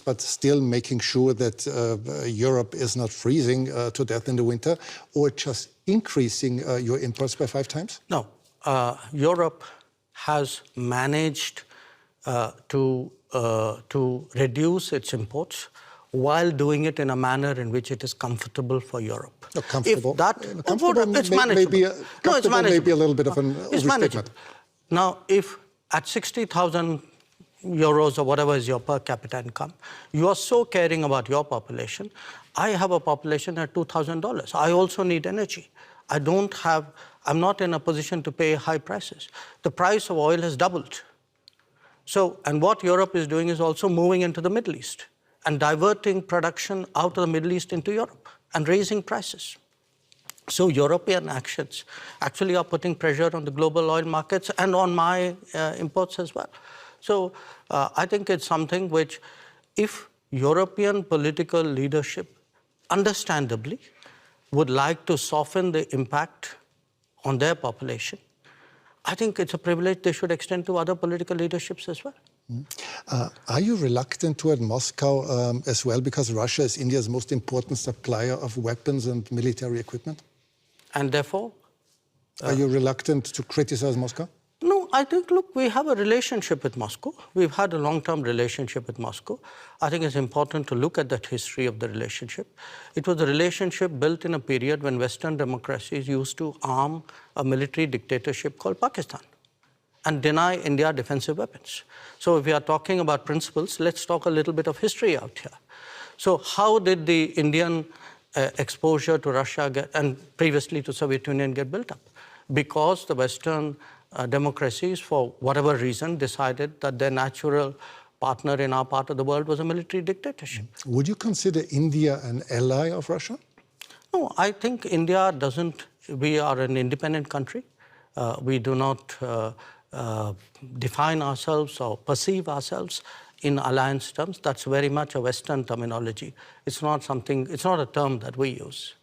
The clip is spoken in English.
but still making sure that Europe is not freezing to death in the winter, or just increasing your imports by 5 times? No. Europe has managed to reduce its imports while doing it in a manner in which it is comfortable for Europe. Comfortable? If that, it's manageable. It's manageable. Maybe a little bit of an it's manageable. Now, if at 60,000 euros or whatever is your per capita income, you are so caring about your population. I have a population at $2,000. I also need energy. I'm not in a position to pay high prices. The price of oil has doubled. So, and what Europe is doing is also moving into the Middle East and diverting production out of the Middle East into Europe and raising prices. So European actions actually are putting pressure on the global oil markets and on my imports as well. So I think it's something which, if European political leadership understandably would like to soften the impact on their population, I think it's a privilege they should extend to other political leaderships as well. Are you reluctant toward Moscow as well, because Russia is India's most important supplier of weapons and military equipment? And therefore? Are you reluctant to criticize Moscow? No, I think, look, we have a relationship with Moscow. We've had a long-term relationship with Moscow. I think it's important to look at that history of the relationship. It was a relationship built in a period when Western democracies used to arm a military dictatorship called Pakistan and deny India defensive weapons. So if we are talking about principles, let's talk a little bit of history out here. So how did the Indian exposure to Russia and previously to Soviet Union get built up? Because the Western democracies, for whatever reason, decided that their natural partner in our part of the world was a military dictatorship. Would you consider India an ally of Russia? No, I think India doesn't. We are an independent country. We do not define ourselves or perceive ourselves in alliance terms. That's very much a Western terminology. It's not something, it's not a term that we use.